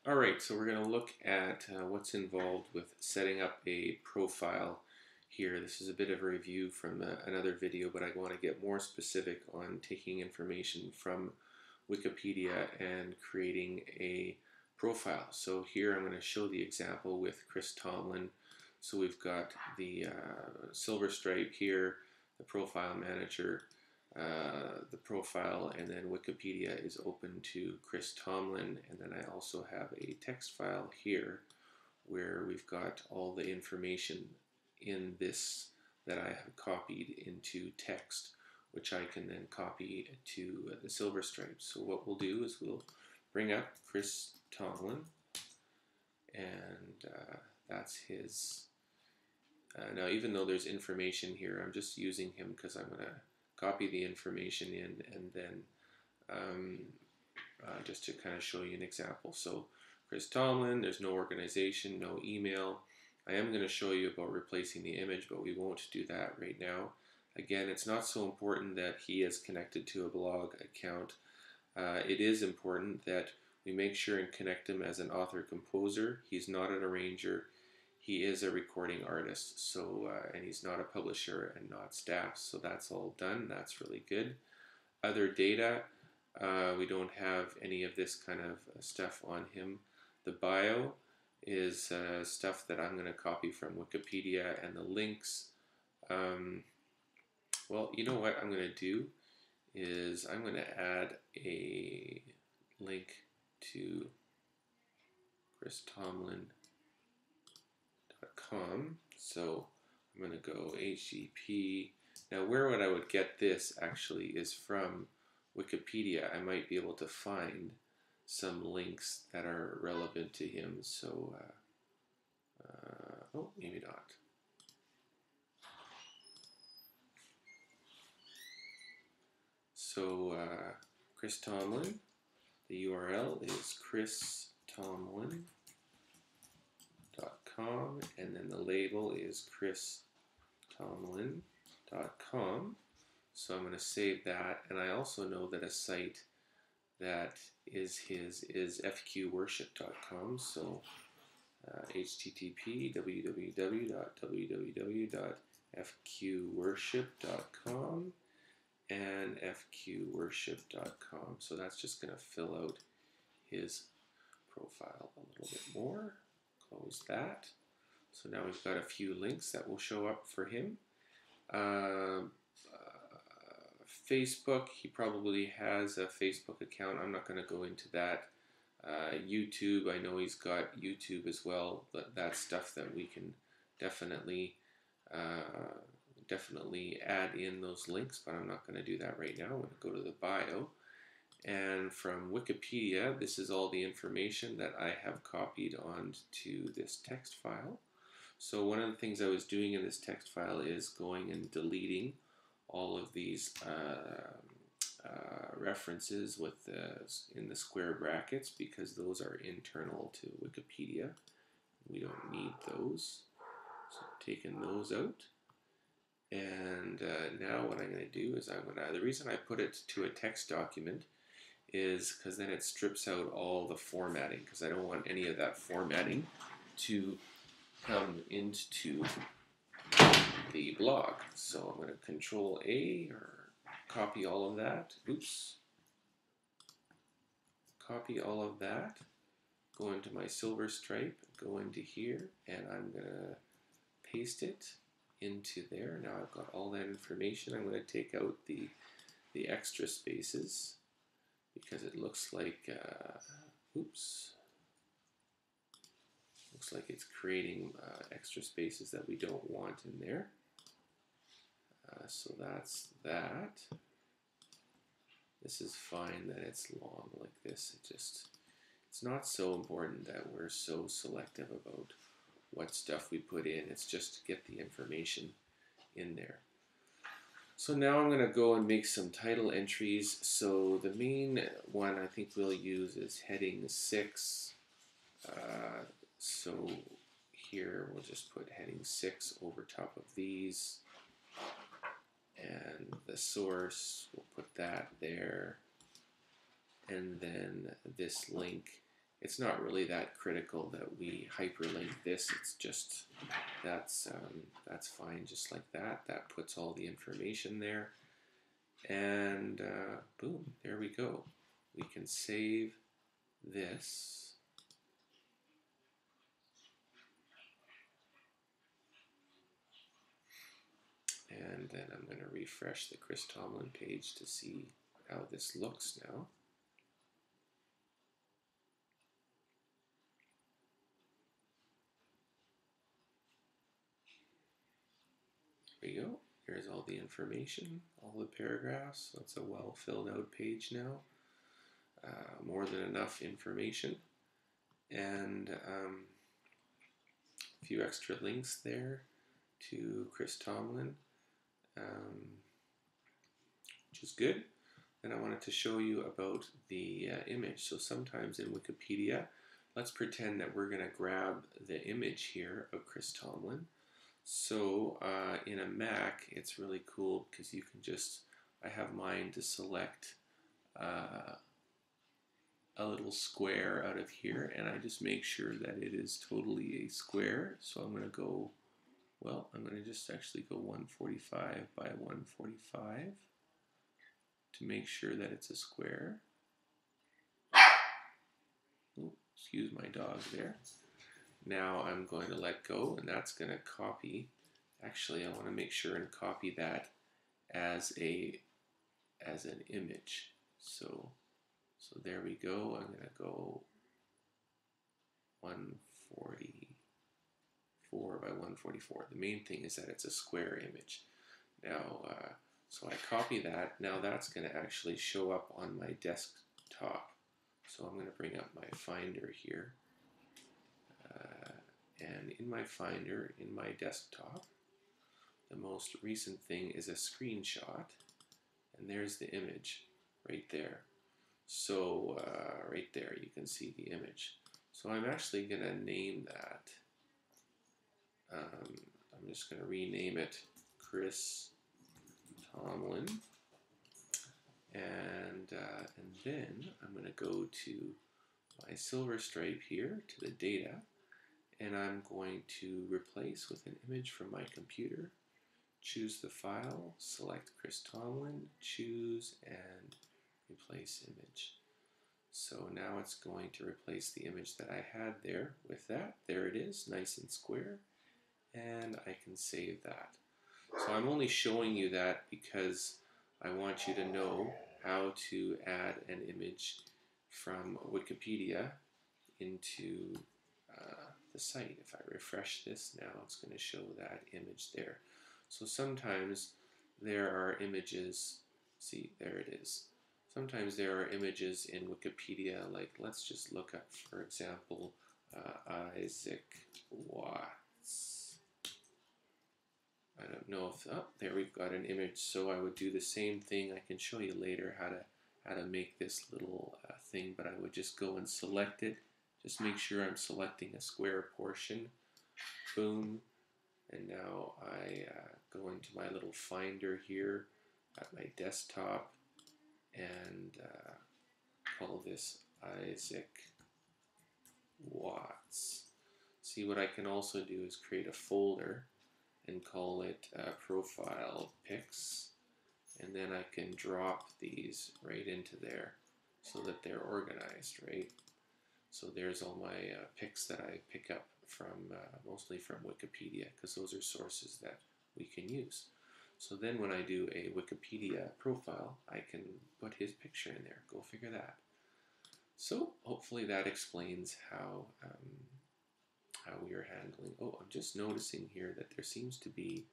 Alright, so we're going to look at what's involved with setting up a profile here. This is a bit of a review from another video, but I want to get more specific on taking information from Wikipedia and creating a profile. So here I'm going to show the example with Chris Tomlin. So we've got the silver stripe here, the profile manager, the profile, and then Wikipedia is open to Chris Tomlin, and then I also have a text file here where we've got all the information in this that I have copied into text, which I can then copy to the silver stripe. So what we'll do is we'll bring up Chris Tomlin, and that's his. Now even though there's information here, I'm just using him because I'm going to copy the information in, and then just to kind of show you an example. So Chris Tomlin, there's no organization, no email. I am going to show you about replacing the image, but we won't do that right now. Again, it's not so important that he is connected to a blog account. It is important that we make sure and connect him as an author-composer. He's not an arranger. He is a recording artist, so and he's not a publisher and not staff, so that's all done. That's really good. Other data, we don't have any of this kind of stuff on him. The bio is stuff that I'm going to copy from Wikipedia, and the links, well, you know what I'm going to do is I'm going to add a link to Chris Tomlin. So I'm going to go HTTP. Now where I would get this actually is from Wikipedia. I might be able to find some links that are relevant to him. So, oh, maybe not. So Chris Tomlin, the URL is christomlin.com, and then the label is christomlin.com. So I'm going to save that, and I also know that a site that is his is fqworship.com. So http www.fqworship.com and fqworship.com. So that's just going to fill out his profile a little bit more. Close that. So now we've got a few links that will show up for him. Facebook, he probably has a Facebook account. I'm not going to go into that. YouTube, I know he's got YouTube as well, but that's stuff that we can definitely add in those links, but I'm not going to do that right now. I'm going to go to the bio. And from Wikipedia, this is all the information that I have copied onto this text file. So one of the things I was doing in this text file is going and deleting all of these references with in the square brackets, because those are internal to Wikipedia. We don't need those. So I've taken those out. And now what I'm going to do is the reason I put it to a text document is because then it strips out all the formatting, because I don't want any of that formatting to come into the blog. So I'm going to Control A or copy all of that. Oops. Copy all of that. Go into my silver stripe, go into here, and I'm going to paste it into there. Now I've got all that information. I'm going to take out the extra spaces, because it looks like, oops, looks like it's creating extra spaces that we don't want in there. So that's that. This is fine that it's long like this. It's not so important that we're so selective about what stuff we put in. It's just to get the information in there. So now I'm going to go and make some title entries. So the main one I think we'll use is heading 6. So here we'll just put heading 6 over top of these. And the source, we'll put that there. And then this link it's not really that critical that we hyperlink this. It's just that's fine, just like that. That puts all the information there, and boom, there we go. We can save this. And then I'm going to refresh the Chris Tomlin page to see how this looks now. There we go. Here's all the information, all the paragraphs. So it's a well filled out page now. More than enough information. And a few extra links there to Chris Tomlin, which is good. And I wanted to show you about the image. So sometimes in Wikipedia, let's pretend that we're going to grab the image here of Chris Tomlin. So in a Mac, it's really cool because you can just, I have mine to select a little square out of here, and I just make sure that it is totally a square. So I'm going to go, well, I'm going to just actually go 145 by 145 to make sure that it's a square. Oh, excuse my dog there. Now I'm going to let go, and that's going to copy. Actually, I want to make sure and copy that as an image. So there we go. I'm going to go 144 by 144. The main thing is that it's a square image. Now, so I copy that. Now that's going to actually show up on my desktop. So I'm going to bring up my Finder here. And in my Finder, in my desktop, the most recent thing is a screenshot. And there's the image right there. So right there you can see the image. So I'm actually going to name that. I'm just going to rename it Chris Tomlin. And then I'm going to go to my silver stripe here to the data. And I'm going to replace with an image from my computer. Choose the file, select Chris Tomlin, choose, and replace image. So now it's going to replace the image that I had there with that. There it is, nice and square. And I can save that. So I'm only showing you that because I want you to know how to add an image from Wikipedia into the site. If I refresh this now, it's going to show that image there. So sometimes there are images, see, there it is. Sometimes there are images in Wikipedia, like let's just look up, for example, Isaac Watts. I don't know if, oh, there we've got an image. So I would do the same thing. I can show you later how to make this little thing, but I would just go and select it. Just make sure I'm selecting a square portion. Boom. And now I go into my little Finder here at my desktop and call this Isaac Watts. See, what I can also do is create a folder and call it Profile Pics. And then I can drop these right into there so that they're organized, right? So there's all my pics that I pick up from, mostly from Wikipedia, because those are sources that we can use. So then when I do a Wikipedia profile, I can put his picture in there. Go figure that. So hopefully that explains how we are handling. Oh, I'm just noticing here that there seems to be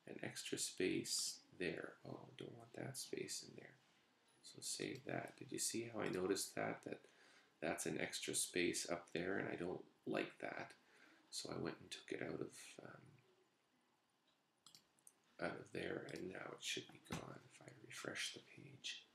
an extra space there. Oh, don't want that space in there. So save that. Did you see how I noticed that? That's an extra space up there, and I don't like that. So I went and took it out of there, and now it should be gone if I refresh the page.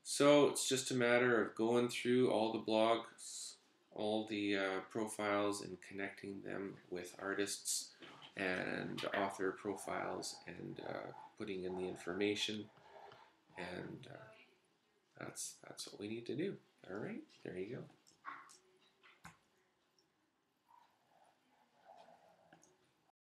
So it's just a matter of going through all the blogs, all the profiles, and connecting them with artists and author profiles, and putting in the information, and that's what we need to do. All right, there you go.